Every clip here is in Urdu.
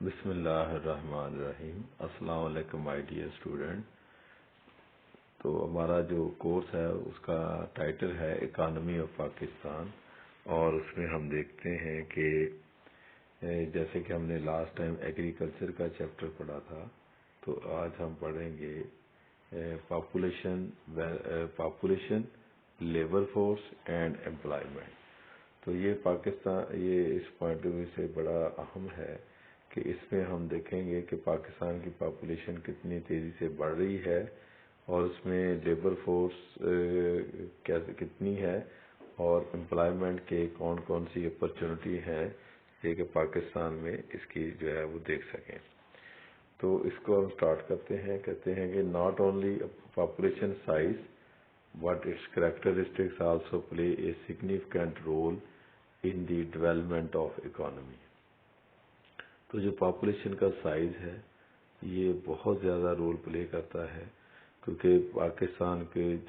بسم اللہ الرحمن الرحیم۔ السلام علیکم مائی ڈیئر اسٹوڈنٹ۔ تو ہمارا جو کورس ہے اس کا ٹائٹل ہے اکانومی آف پاکستان، اور اس میں ہم دیکھتے ہیں کہ جیسے کہ ہم نے لاسٹ ٹائم ایگریکلچر کا چیپٹر پڑھا تھا، تو آج ہم پڑھیں گے population, labour force and employment. تو یہ پاکستان، یہ اس پوائنٹ آف ویو سے بڑا اہم ہے کہ اس میں ہم دیکھیں گے کہ پاکستان کی پاپولیشن کتنی تیزی سے بڑھ رہی ہے، اور اس میں لیبر فورس کتنی ہے، اور امپلائمنٹ کے کون کون سی اپرچونٹی ہیں یہ کہ پاکستان میں اس کی جو ہے وہ دیکھ سکیں۔ تو اس کو ہم سٹارٹ کرتے ہیں، کہتے ہیں کہ not only population size but its characteristics also play a significant role in the development of economy۔ تو جو پاپولیشن کا سائز ہے یہ بہت زیادہ رول پلے کرتا ہے، کیونکہ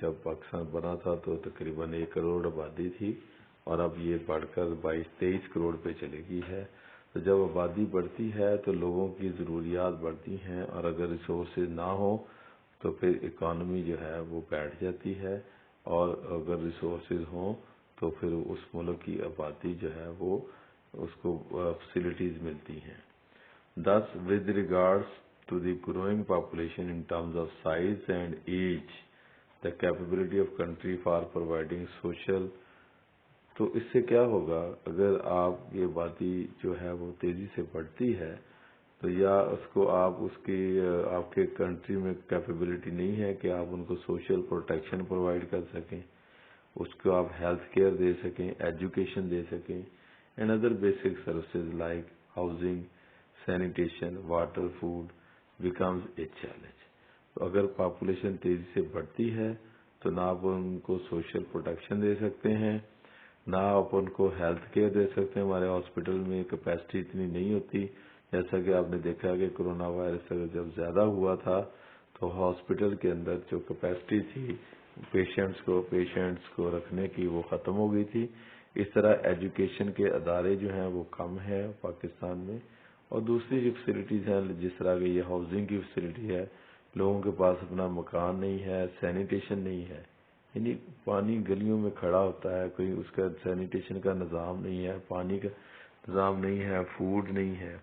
جب پاکستان بنا تھا تو تقریباً 1 کروڑ آبادی تھی، اور اب یہ بڑھ کر 22-23 کروڑ پہ چلے گئی ہے۔ تو جب آبادی بڑھتی ہے تو لوگوں کی ضروریات بڑھتی ہیں، اور اگر ریسورسز نہ ہوں تو پھر اکانومی جو ہے وہ بیٹھ جاتی ہے، اور اگر ریسورسز ہوں تو پھر اس ملک کی آبادی جو ہے وہ اس کو فیسلٹیز ملتی ہیں۔ Thus, with regards to the growing population in terms of size and age, the capability of country for providing social، تو اس سے کیا ہوگا اگر آپ یہ آبادی جو ہے وہ تیزی سے بڑھتی ہے، تو یا اس کو آپ کے کنٹری میں کیپیبلٹی نہیں ہے کہ آپ ان کو سوشل پروٹیکشن پرووائڈ کر سکیں، اس کو آپ ہیلتھ کیئر دے سکیں، ایجوکیشن دے سکیں، and other basic services like housing, sanitation, water, food becomes a challenge. تو اگر پاپولیشن تیزی سے بڑھتی ہے تو نہ آپ ان کو سوشل پروٹیکشن دے سکتے ہیں، نہ آپ ان کو ہیلتھ کیئر دے سکتے ہیں۔ ہمارے ہاسپٹل میں کیپیسٹی اتنی نہیں ہوتی، جیسا کہ آپ نے دیکھا کہ کرونا وائرس جب زیادہ ہوا تھا تو ہاسپٹل کے اندر جو کیپیسٹی تھی پیشنٹس کو رکھنے کی وہ ختم ہو گئی تھی۔ اس طرح ایجوکیشن کے ادارے جو ہیں وہ کم ہیں پاکستان میں، اور دوسری جو فیسلٹیز ہیں جس طرح کہ یہ ہاؤسنگ کی فیسلٹی ہے، لوگوں کے پاس اپنا مکان نہیں ہے، سینیٹیشن نہیں ہے، یعنی پانی گلیوں میں کھڑا ہوتا ہے، کوئی اس کا سینیٹیشن کا نظام نہیں ہے، پانی کا نظام نہیں ہے، فوڈ نہیں ہے،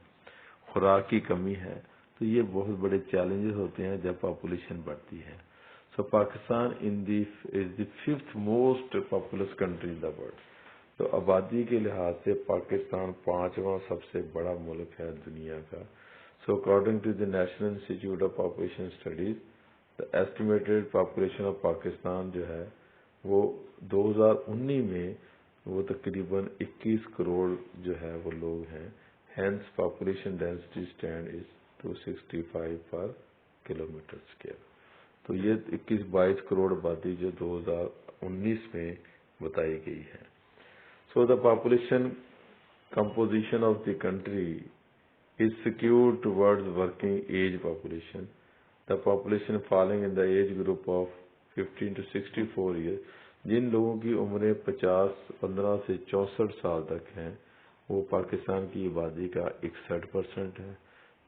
خوراک کی کمی ہے۔ تو یہ بہت بڑے چیلنجز ہوتے ہیں جب پاپولیشن بڑھتی ہے۔ سو پاکستان از دی 5th most populous country in the world. تو آبادی کے لحاظ سے پاکستان 5واں سب سے بڑا ملک ہے دنیا کا۔ So according to the National Institute of Population Studies, the estimated population of Pakistan جو ہے وہ 2019 میں وہ تقریباً 21 کروڑ جو ہے وہ لوگ ہیں۔ ہینس پاپولیشن ڈینسٹی اسٹینڈ از 265 پر کلومیٹر اسکوائر۔ تو یہ 21-22 کروڑ آبادی جو 2019 میں بتائی گئی ہے۔ So the population composition of the country is skewed towards working age population. The population falling in the age group of 15 to 64 years، جن لوگوں کی عمریں 15 سے 64 سال تک ہیں، وہ پاکستان کی آبادی کا 61% ہے،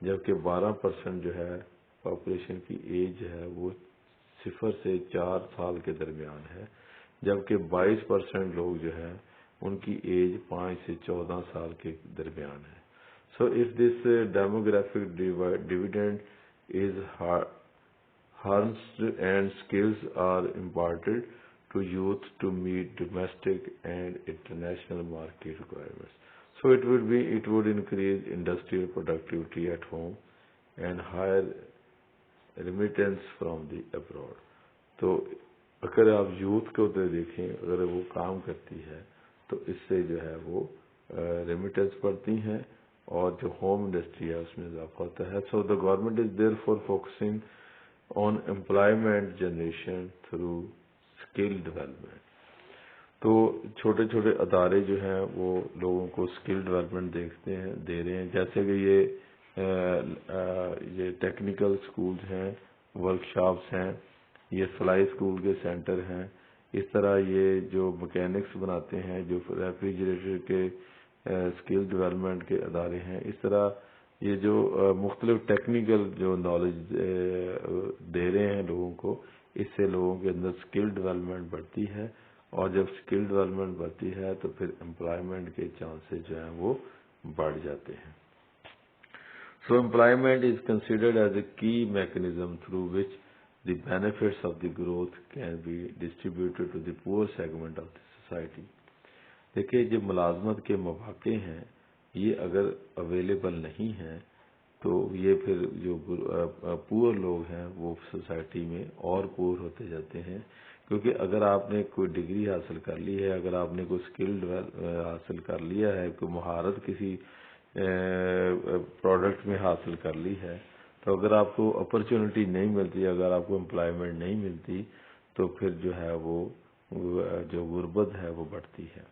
جبکہ 12% جو ہے پاپولیشن کی ایج ہے وہ 0 سے 4 سال کے درمیان ہے، جبکہ 22% لوگ جو ہے ان کی ایج 5 سے 14 سال کے درمیان ہے۔ So if this demographic dividend is harnessed and skills are imparted to youth to meet domestic and international market requirements. So it would increase industrial productivity at home and higher remittance from the abroad۔ تو اگر آپ یوتھ کو دیکھیں، اگر وہ کام کرتی ہے تو اس سے جو ہے وہ ریمیٹنس بڑھتی ہیں، اور جو ہوم انڈسٹری ہے اس میں اضافہ ہوتا ہے۔ So the government is there for focusing on employment generation through skill development. تو چھوٹے چھوٹے ادارے جو ہیں وہ لوگوں کو اسکل ڈیولپمنٹ دے رہے ہیں، جیسے کہ یہ ٹیکنیکل اسکولز ہیں، ورکشاپس ہیں، یہ سلائی اسکول کے سینٹر ہیں، اس طرح یہ جو مکینکس بناتے ہیں، جو ریفریجریٹر کے اسکل ڈیولپمنٹ کے ادارے ہیں، اس طرح یہ جو مختلف ٹیکنیکل جو نالج دے رہے ہیں لوگوں کو، اس سے لوگوں کے اندر اسکل ڈیولپمنٹ بڑھتی ہے، اور جب اسکل ڈیولپمنٹ بڑھتی ہے تو پھر امپلائمنٹ کے چانسز جو ہیں وہ بڑھ جاتے ہیں۔ So employment is considered as a key mechanism through which the benefits of the growth can be distributed to the poor segment of the society۔ دیکھیے جو ملازمت کے مواقع ہیں یہ اگر اویلیبل نہیں ہیں تو یہ پھر جو پور لوگ ہیں وہ سوسائٹی میں اور پور ہوتے جاتے ہیں، کیونکہ اگر آپ نے کوئی ڈگری حاصل کر لی ہے، اگر آپ نے کوئی اسکل حاصل کر لیا ہے، کوئی مہارت کسی پروڈکٹ میں حاصل کر لی ہے، تو اگر آپ کو اپرچونٹی نہیں ملتی، اگر آپ کو امپلائمنٹ نہیں ملتی، تو پھر جو ہے وہ جو غربت ہے وہ بڑھتی ہے۔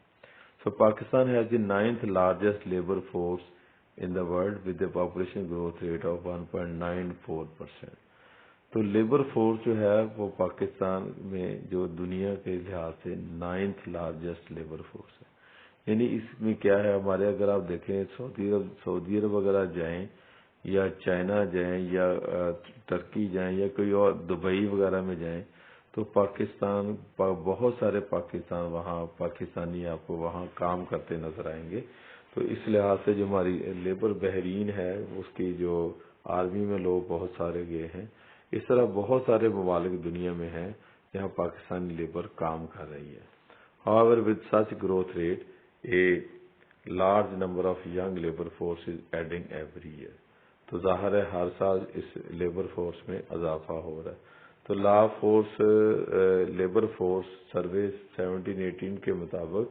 So Pakistan has the 9th largest labor force in the world with a population growth rate of 1.94%۔ تو لیبر فورس جو ہے وہ پاکستان میں جو دنیا کے لحاظ سے 9th لارجسٹ لیبر فورس ہے۔ یعنی اس میں کیا ہے، ہمارے اگر آپ دیکھیں سعودی عرب وغیرہ جائیں یا چائنا جائیں یا ترکی جائیں یا کوئی اور دبئی وغیرہ میں جائیں، تو پاکستان بہت سارے پاکستانی آپ کو وہاں کام کرتے نظر آئیں گے۔ تو اس لحاظ سے جو ہماری لیبر بحرین ہے اس کی جو آرمی میں لوگ بہت سارے گئے ہیں، اس طرح بہت سارے ممالک دنیا میں ہیں جہاں پاکستانی لیبر کام کر رہی ہے۔ However, with such growth rate, a large number of young labor force is adding every year۔ تو ظاہر ہے ہر سال اس لیبر فورس میں اضافہ ہو رہا ہے۔ تو لیبر فورس سروے 1718 کے مطابق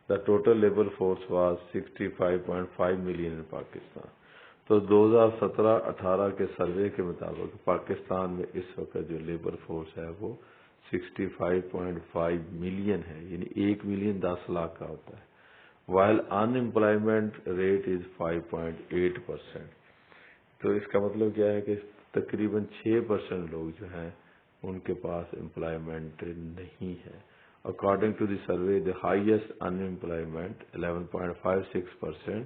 the total labor force was 65.5 million in Pakistan. تو 2017-18 کے سروے کے مطابق پاکستان میں اس وقت جو لیبر فورس ہے وہ 65.5 ملین ہے، یعنی 1 ملین 10 لاکھ کا ہوتا ہے۔ while unemployment rate is 5.8%۔ تو اس کا مطلب کیا ہے کہ تقریباً 6% لوگ جو ہیں ان کے پاس امپلائمنٹ نہیں ہے۔ According to the survey, the highest unemployment 11.56%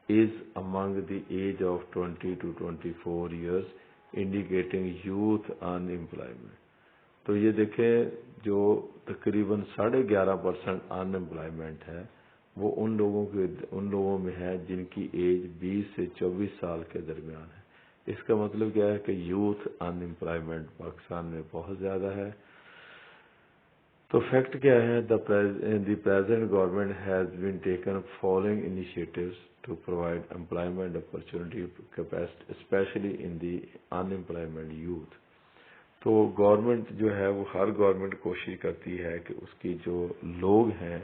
is among the age of 20 to 24 years, indicating youth unemployment۔ تو یہ دیکھیں جو تقریباً 11.5% ان امپلائمنٹ ہے وہ ان لوگوں میں ہے جن کی ایج 20 سے 24 سال کے درمیان ہے۔ اس کا مطلب کیا ہے کہ یوتھ ان امپلائمنٹ پاکستان میں بہت زیادہ ہے۔ تو فیکٹ کیا ہے، the present government has been taken following initiatives to provide employment opportunity especially in the unemployment youth. تو گورنمنٹ جو ہے وہ ہر گورنمنٹ کوشش کرتی ہے کہ اس کی جو لوگ ہیں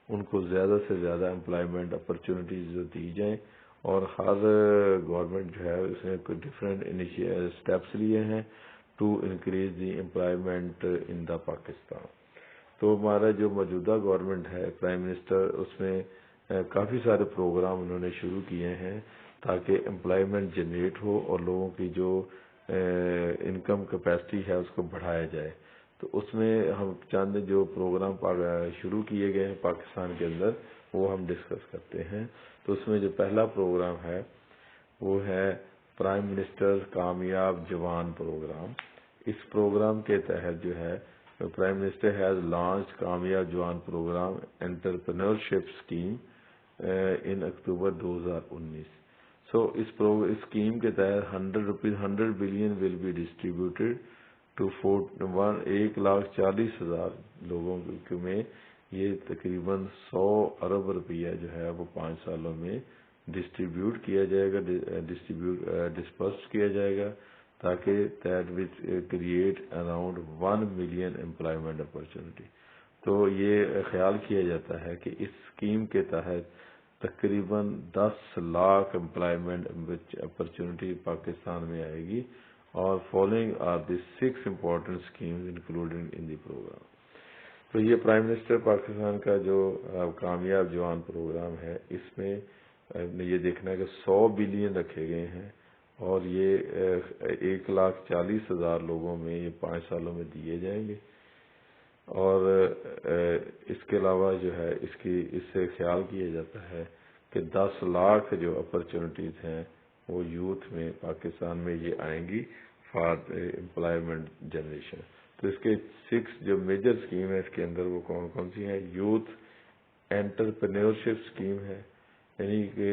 ان کو زیادہ سے زیادہ امپلائمنٹ اپرچونٹیز جو دی جائیں، اور ہر گورنمنٹ جو ہے اس نے کوئی ڈفرینٹ اسٹیپس لیے ہیں to increase the employment in the Pakistan. تو ہمارا جو موجودہ گورنمنٹ ہے پرائم منسٹر، اس میں کافی سارے پروگرام انہوں نے شروع کیے ہیں تاکہ امپلائمنٹ جنریٹ ہو اور لوگوں کی جو انکم کیپیسٹی ہے اس کو بڑھایا جائے۔ تو اس میں ہم چند جو پروگرام شروع کیے گئے ہیں پاکستان کے اندر وہ ہم ڈسکس کرتے ہیں۔ تو اس میں جو پہلا پروگرام ہے وہ ہے پرائم منسٹر کامیاب جوان پروگرام۔ اس پروگرام کے تحت جو ہے prime minister has launch Kamyab Jawan program entrepreneurship scheme in October 2019۔ So اس اسکیم کے تحت 100 billion will be distributed to 1,40,000 لوگوں میں، یہ تقریباً 100 ارب روپیہ جو ہے وہ 5 سالوں میں ڈسٹریبیوٹ کیا جائے گا، ڈسپرس کیا جائے گا، تاکہ that which create around 1 million employment opportunity. تو یہ خیال کیا جاتا ہے کہ اس اسکیم کے تحت تقریباً 10 لاکھ امپلائمنٹ اپرچونٹی پاکستان میں آئے گی، اور following are the 6 important schemes including in the program. تو یہ پرائم منسٹر پاکستان کا جو کامیاب جوان پروگرام ہے، اس میں یہ دیکھنا ہے کہ 100 بلین رکھے گئے ہیں، اور یہ 1,40,000 لوگوں میں یہ 5 سالوں میں دیے جائیں گے۔ اور اس کے علاوہ جو ہے اس سے خیال کیا جاتا ہے کہ 10 لاکھ جو اپرچونٹیز ہیں وہ یوتھ میں پاکستان میں یہ آئیں گی فار امپلائمنٹ جنریشن. تو اس کے 6 جو میجر اسکیم ہے اس کے اندر وہ کون کون سی ہیں؟ یوتھ انٹرپرینورشپ اسکیم ہے، یعنی کہ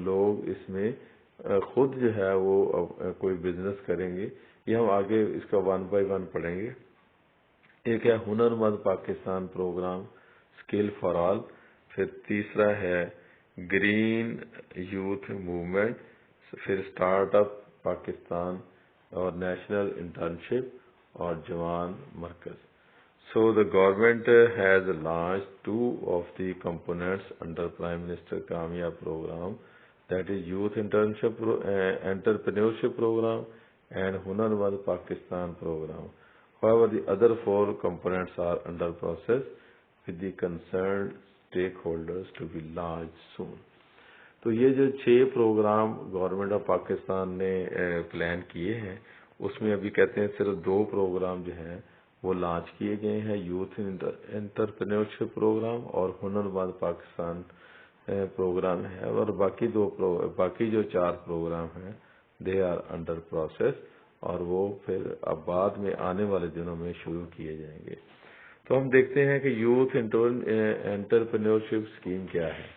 لوگ اس میں خود جو ہے وہ کوئی بزنس کریں گے. یہ ہم آگے اس کا 1 بائی 1 پڑھیں گے. ایک ہے Hunarmand Pakistan program skill for all. پھر تیسرا ہے گرین یوتھ موومنٹ. پھر اسٹارٹ اپ پاکستان اور نیشنل انٹرنشپ اور جوان مرکز. So the government has launched 2 of the components under Prime Minister Kamyab program, that is Youth Entrepreneurship Program and Hunar Mand Pakistan Program. However, the other 4 components are under process with the concerned stakeholders to be launched soon. تو یہ جو 6 پروگرام گورنمنٹ آف پاکستان نے پلان کیے ہیں اس میں ابھی کہتے ہیں صرف 2 پروگرام جو ہیں وہ لانچ کیے گئے ہیں، یوتھ انٹرپرینورشپ پروگرام اور ہنر مند پاکستان پروگرام ہے، اور باقی جو 4 پروگرام ہیں دے آر انڈر پروسیس، اور وہ پھر اب بعد میں آنے والے دنوں میں شروع کیے جائیں گے. تو ہم دیکھتے ہیں کہ یوتھ انٹرپرینورشپ اسکیم کیا ہے.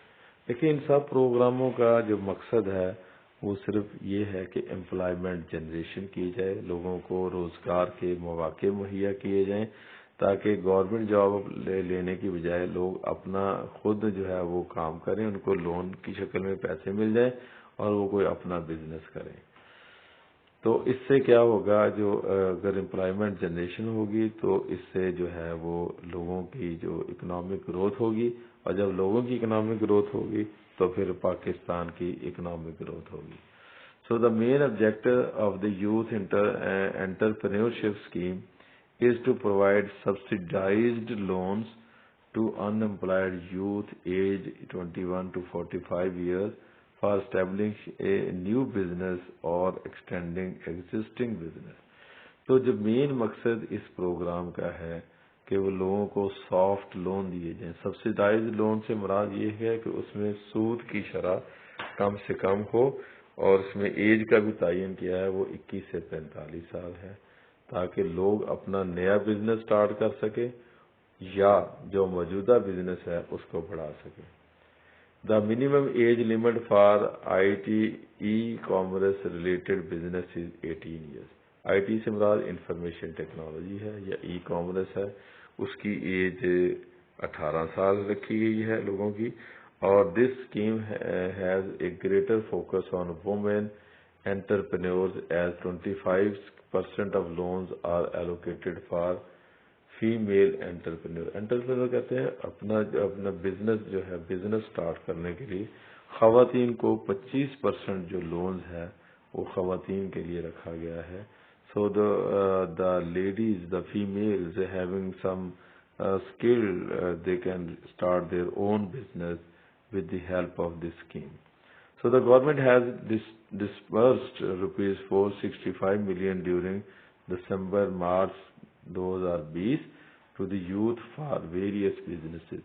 دیکھیں ان سب پروگراموں کا جو مقصد ہے وہ صرف یہ ہے کہ امپلائمنٹ جنریشن کی جائے، لوگوں کو روزگار کے مواقع مہیا کیے جائیں تاکہ گورنمنٹ جاب لینے کی بجائے لوگ اپنا خود جو ہے وہ کام کریں، ان کو لون کی شکل میں پیسے مل جائیں اور وہ کوئی اپنا بزنس کریں. تو اس سے کیا ہوگا، جو اگر امپلائمنٹ جنریشن ہوگی تو اس سے جو ہے وہ لوگوں کی جو اکنامک گروتھ ہوگی، اور جب لوگوں کی اکنامک گروتھ ہوگی تو پھر پاکستان کی اکنامک گروتھ ہوگی. So the main objective of the youth entrepreneurship scheme is to provide subsidized loans to unemployed youth aged 21 to 45 years for establishing a new business or extending existing business. تو جو مین مقصد اس پروگرام کا ہے کہ وہ لوگوں کو سافٹ لون دیے جائیں. سبسیڈائز لون سے مراد یہ ہے کہ اس میں سود کی شرح کم سے کم ہو، اور اس میں ایج کا بھی تعین کیا ہے وہ 21 سے 45 سال ہے، تاکہ لوگ اپنا نیا بزنس سٹارٹ کر سکے یا جو موجودہ بزنس ہے اس کو بڑھا سکے. The minimum age limit for IT e-commerce related business is 18 years. IT سے مراد انفارمیشن ٹیکنالوجی ہے یا ای کامرس ہے، اس کی ایج 18 سال رکھی گئی ہے لوگوں کی. اور this scheme has a greater focus on women entrepreneurs as 25% of loans are allocated for female entrepreneur. Entrepreneur کہتے ہیں اپنا بزنس جو ہے بزنس سٹارٹ کرنے کے لیے خواتین کو 25% جو لونز ہے وہ خواتین کے لیے رکھا گیا ہے. سو the ladies, the females having some skill, they can start their own business with the help of this scheme. So the government has disbursed rupees 465 million during December-March 2020 to the youth for various businesses.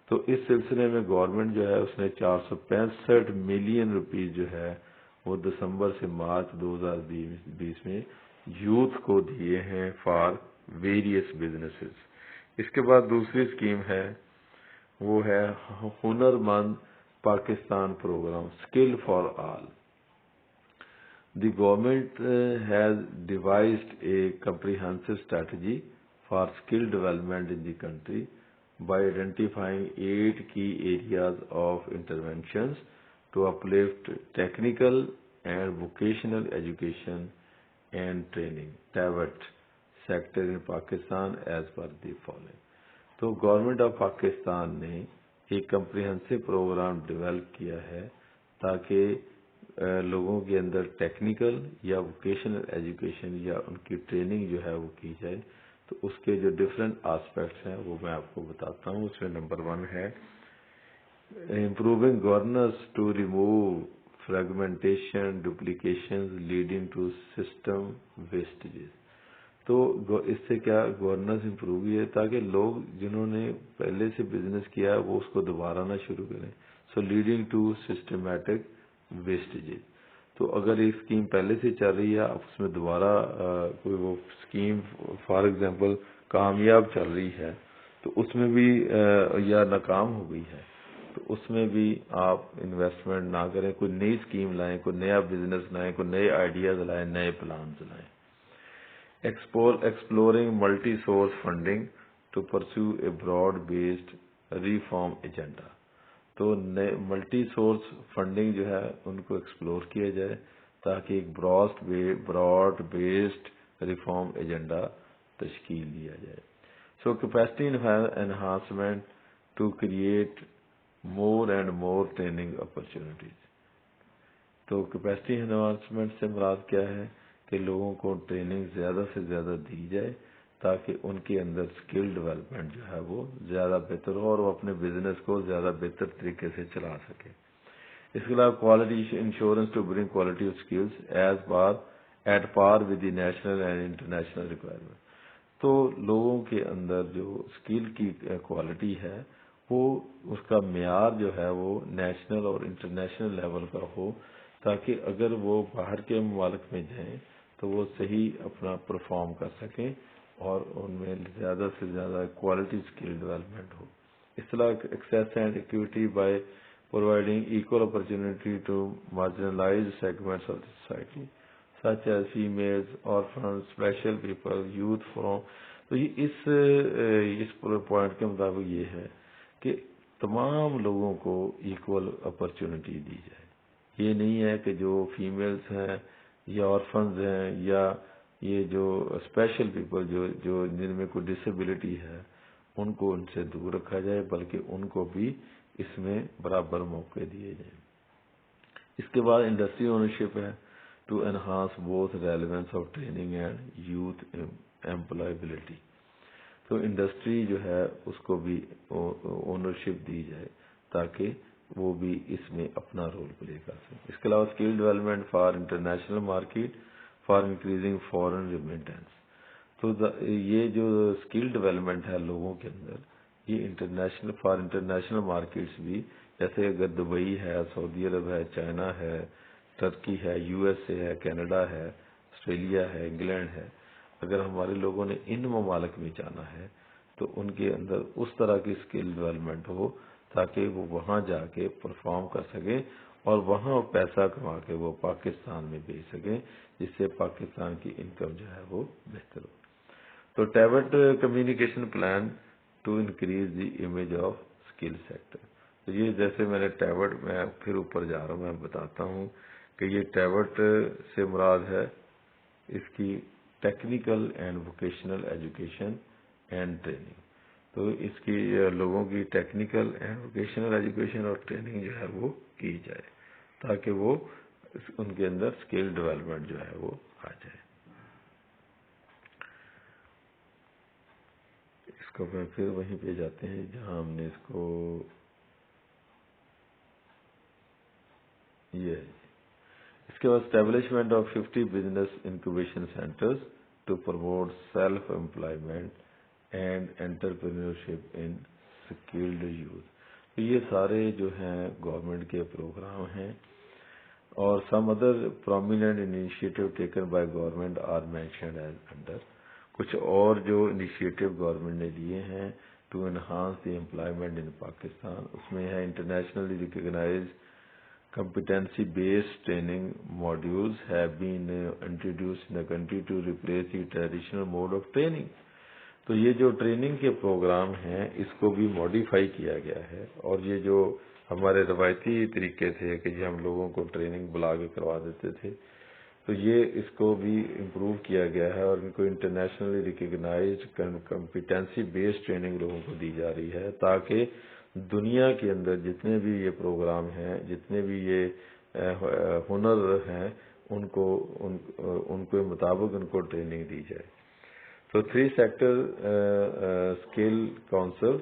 تو اس سلسلے میں گورنمنٹ جو ہے اس نے 465 ملین روپیز جو ہے وہ دسمبر سے مارچ 2020 میں یوتھ کو دیے ہیں فار ویریس بزنسز. اس کے بعد دوسری اسکیم ہے وہ ہے Hunarmand Pakistan program skill for all. The government has devised a comprehensive strategy for skill development in the country by identifying 8 key areas of interventions to uplift technical and vocational education and training (TVET) sector in Pakistan as per the following. تو گورنمنٹ آف پاکستان نے ایک کمپریہنسو پروگرام ڈیولپ کیا ہے تاکہ لوگوں کے اندر ٹیکنیکل یا ووکیشنل ایجوکیشن یا ان کی ٹریننگ جو ہے وہ کی جائے. تو اس کے جو ڈفرینٹ آسپیکٹس ہیں وہ میں آپ کو بتاتا ہوں. اس میں نمبر 1 ہے improving governance to remove fragmentation duplication leading to system vestiges. تو اس سے کیا گورننس امپروو ہوئی ہے تاکہ لوگ جنہوں نے پہلے سے بزنس کیا ہے وہ اس کو دوبارہ نہ شروع کریں. سو لیڈنگ ٹو سسٹمیٹک ویسٹیجز. تو اگر یہ اسکیم پہلے سے چل رہی ہے، اب اس میں دوبارہ کوئی وہ اسکیم فار ایگزامپل کامیاب چل رہی ہے تو اس میں بھی یا ناکام ہو گئی ہے تو اس میں بھی آپ انویسٹمنٹ نہ کریں، کوئی نئی اسکیم لائیں، کوئی نیا بزنس لائیں، کوئی نئے آئیڈیاز لائیں، نئے پلانز لائیں. Exploring multi-source funding to pursue a broad-based reform agenda. تو ملٹی سورس فنڈنگ جو ہے ان کو ایکسپلور کیا جائے تاکہ ایک براڈ بیسڈ ریفارم ایجنڈا تشکیل دیا جائے. So capacity enhancement to create more and more training opportunities. تو کیپیسٹی انہانسمنٹ سے مراد کیا ہے کہ لوگوں کو ٹریننگ زیادہ سے زیادہ دی جائے تاکہ ان کے اندر اسکل ڈیولپمنٹ جو ہے وہ زیادہ بہتر ہو اور وہ اپنے بزنس کو زیادہ بہتر طریقے سے چلا سکے. اس کے علاوہ quality insurance to bring quality of skills at par with the national and international requirement. تو لوگوں کے اندر جو اسکل کی کوالٹی ہے وہ اس کا معیار جو ہے وہ نیشنل اور انٹرنیشنل لیول کا ہو تاکہ اگر وہ باہر کے ممالک میں جائیں تو وہ صحیح اپنا پرفارم کر سکیں اور ان میں زیادہ سے زیادہ کوالٹی اسکل ڈیولپمنٹ ہو. اس طرح access and equity by providing equal opportunity to marginalised segments of society such as females, orphans, special people, youth from. تو یہ اس پوائنٹ کے مطابق یہ ہے کہ تمام لوگوں کو ایکول اپرچونیٹی دی جائے. یہ نہیں ہے کہ جو فیمیلز ہیں یا آرفنز ہیں یا یہ جو اسپیشل پیپل جو جن میں کوئی ڈسیبلٹی ہے ان کو ان سے دور رکھا جائے بلکہ ان کو بھی اس میں برابر موقع دیے جائیں. اس کے بعد انڈسٹری اونرشپ ہے to enhance both relevance of training and youth employability. تو انڈسٹری جو ہے اس کو بھی اونرشپ دی جائے تاکہ وہ بھی اس میں اپنا رول پلے کر سکیں. اس کے علاوہ skill development for international market for increasing foreign remittance. تو یہ جو اسکل ڈیولپمنٹ ہے لوگوں کے اندر یہ انٹرنیشنل مارکیٹس بھی، جیسے اگر دبئی ہے، سعودی عرب ہے، چائنا ہے، ٹرکی ہے، یو ایس اے ہے، کینیڈا ہے، آسٹریلیا ہے، انگلینڈ ہے، اگر ہمارے لوگوں نے ان ممالک میں جانا ہے تو ان کے اندر اس طرح کی اسکل ڈیولپمنٹ ہو تاکہ وہ وہاں جا کے پرفارم کر سکیں اور وہاں پیسہ کما کے وہ پاکستان میں بھیج سکیں جس سے پاکستان کی انکم جو ہے وہ بہتر ہو. تو ٹیوٹ communication plan to increase the image of skill sector. تو یہ جیسے میں نے ٹیوٹ میں پھر اوپر جا رہا ہوں، میں بتاتا ہوں کہ یہ ٹیوٹ سے مراد ہے اس کی technical and vocational education and training. تو اس کی لوگوں کی ٹیکنیکل اینڈ ووکیشنل ایجوکیشن اور ٹریننگ جو ہے وہ کی جائے تاکہ وہ ان کے اندر اسکل ڈیولپمنٹ جو ہے وہ آ جائے. اس کو پھر وہیں پہ جاتے ہیں جہاں ہم نے اس کو یہ اس کے بعد establishment of 50 business incubation centres to promote self employment and entrepreneurship in skilled youth. تو یہ سارے جو ہیں گورنمنٹ کے پروگرام ہیں اور some other prominent initiative taken by government are mentioned as under. کچھ اور جو انیشیٹو گورنمنٹ نے لیے ہیں to enhance the employment in Pakistan, اس میں ہے internationally recognised competency based training modules have been introduced in the country to replace the traditional mode of training. تو یہ جو ٹریننگ کے پروگرام ہیں اس کو بھی ماڈیفائی کیا گیا ہے اور یہ جو ہمارے روایتی طریقے تھے کہ ہم لوگوں کو ٹریننگ بلا کے کروا دیتے تھے تو یہ اس کو بھی امپروو کیا گیا ہے اور ان کو internationally recognised competency based training لوگوں کو دی جا رہی ہے تاکہ دنیا کے اندر جتنے بھی یہ پروگرام ہیں، جتنے بھی یہ ہنر ہیں، ان کے مطابق ان کو ٹریننگ دی جائے. So 3 sector skill councils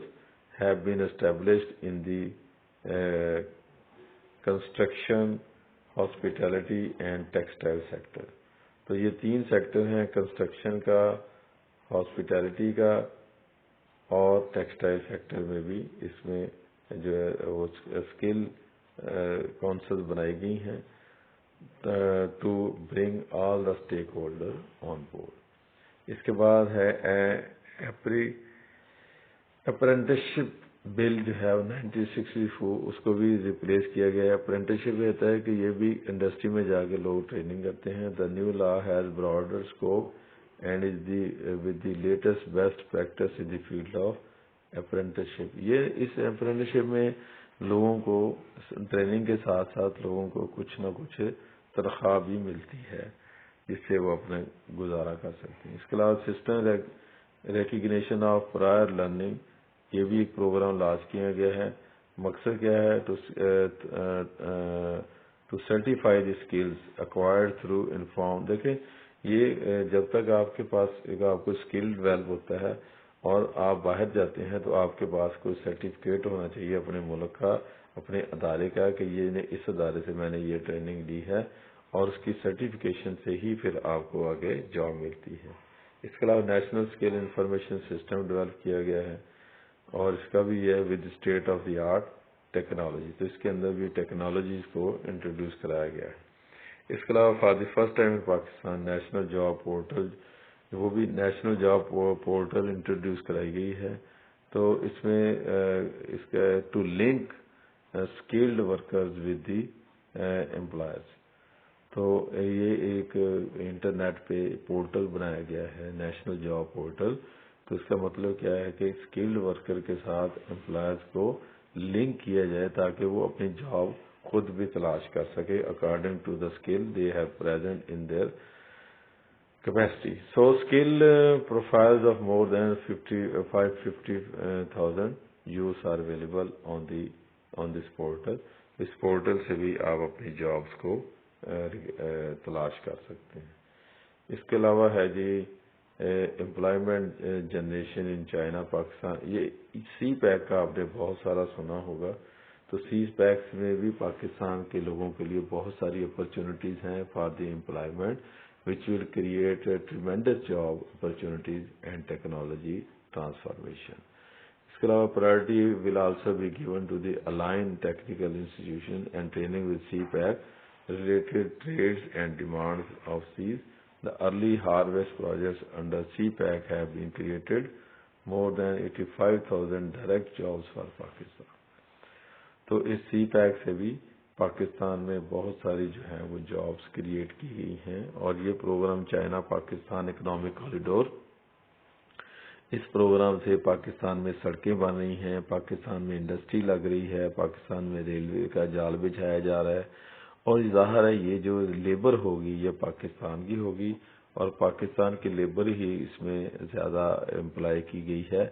have been established in the construction, hospitality and textile sector. تو یہ 3 سیکٹر ہیں، کنسٹرکشن کا، ہاسپٹیلٹی کا اور ٹیکسٹائل سیکٹر میں بھی اس میں جو ہے وہ اسکل کونسل بنائی گئی ہیں to bring all the stakeholder on board. اس کے بعد ہے اپرینٹسشپ بل جو ہے 1964 اس کو بھی ریپلیس کیا گیا ہے. اپرینٹسشپ کہتا ہے کہ یہ بھی انڈسٹری میں جا کے لوگ ٹریننگ کرتے ہیں. The new law has broader scope and is with the latest best practice in the field of apprenticeship. یہ اس اپرینٹسشپ میں لوگوں کو ٹریننگ کے ساتھ ساتھ لوگوں کو کچھ نہ کچھ تنخواہ بھی ملتی ہے جس سے وہ اپنے گزارا کر سکتے ہیں. اس کے علاوہ system recognition of prior learning یہ بھی ایک پروگرام لانچ کیا گیا ہے. مقصد کیا ہے؟ To certify the skills acquired through inform. دیکھیں یہ جب تک آپ کے پاس آپ کو اسکل ڈیولپ ہوتا ہے اور آپ باہر جاتے ہیں تو آپ کے پاس کوئی سرٹیفکیٹ ہونا چاہیے اپنے ملک کا، اپنے ادارے کا کہ یہ اس ادارے سے میں نے یہ ٹریننگ لی ہے، اور اس کی سرٹیفکیشن سے ہی پھر آپ کو آگے جاب ملتی ہے. اس کے علاوہ national skill information system develop کیا گیا ہے اور اس کا بھی یہ with state of the art technology, تو اس کے اندر بھی ٹیکنالوجیز کو انٹروڈیوس کرایا گیا ہے. اس کے علاوہ for the first time in Pakistan national job portal, وہ بھی نیشنل جاب پورٹل انٹروڈیوس کرائی گئی ہے. تو اس میں اس کا to link skilled workers with the employers. تو یہ ایک انٹرنیٹ پہ پورٹل بنایا گیا ہے نیشنل جاب پورٹل. تو اس کا مطلب کیا ہے کہ اسکلڈ ورکر کے ساتھ امپلائرز کو لنک کیا جائے تاکہ وہ اپنی جاب خود بھی تلاش کر سکے according to the skill they have present in their capacity. So skill profiles of more than 550,000 youths are available on this portal. اس پورٹل سے بھی آپ اپنی جابز کو تلاش کر سکتے ہیں. اس کے علاوہ ہے جی employment generation in China Pakistan. یہ سی پیک کا آپ نے بہت سارا سنا ہوگا. تو سی پیکس میں بھی پاکستان کے لوگوں کے لیے بہت ساری اپرچونٹیز ہیں for the employment which will create a tremendous job opportunities and technology transformation. اس کے علاوہ priority will also be given to the aligned technical institution and training with CPAC related trades and demands of these. The early harvest projects under CPAC have been created more than 85,000 direct jobs for Pakistan. تو اس سی پیک سے بھی پاکستان میں بہت ساری جو ہیں وہ جابز کریٹ کی گئی ہیں. اور یہ programme China Pakistan economic corridor, اس پروگرام سے پاکستان میں سڑکیں بن رہی ہیں، پاکستان میں انڈسٹری لگ رہی ہے، پاکستان میں ریلوے کا جال بچھایا جا رہا ہے. اور ظاہر ہے یہ جو لیبر ہوگی یہ پاکستان کی ہوگی اور پاکستان کی لیبر ہی اس میں زیادہ امپلائی کی گئی ہے.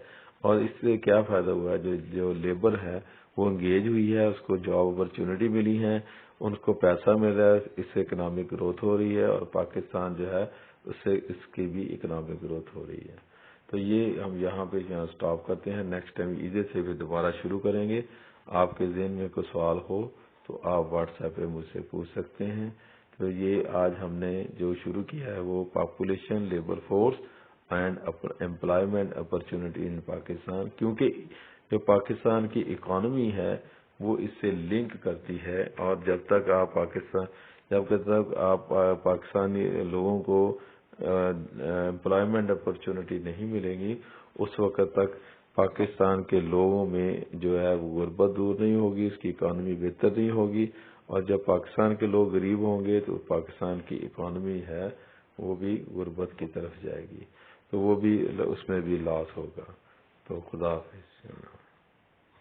اور اس سے کیا فائدہ ہوا ہے؟ جو لیبر ہے وہ انگیج ہوئی ہے، اس کو جاب اپرچونٹی ملی ہے، ان کو پیسہ مل رہا ہے، اس سے اکنامک گروتھ ہو رہی ہے اور پاکستان جو ہے اس کی بھی اکنامک گروتھ ہو رہی ہے. تو یہ ہم یہاں سٹاپ کرتے ہیں. نیکسٹ ٹائم عیدے سے بھی دوبارہ شروع کریں گے. آپ کے ذہن میں کوئی سوال ہو تو آپ واٹس ایپ پہ مجھ سے پوچھ سکتے ہیں. تو یہ آج ہم نے جو شروع کیا ہے وہ population, labour force and employment opportunity in Pakistan, کیونکہ جو پاکستان کی اکانومی ہے وہ اس سے لنک کرتی ہے. اور جب تک آپ پاکستانی لوگوں کو امپلائمنٹ اپرچونٹی نہیں ملے گی اس وقت تک پاکستان کے لوگوں میں جو ہے وہ غربت دور نہیں ہوگی، اس کی اکانومی بہتر نہیں ہوگی. اور جب پاکستان کے لوگ غریب ہوں گے تو پاکستان کی اکانومی ہے وہ بھی غربت کی طرف جائے گی، تو وہ بھی اس میں بھی لاس ہوگا. تو خدا حافظ.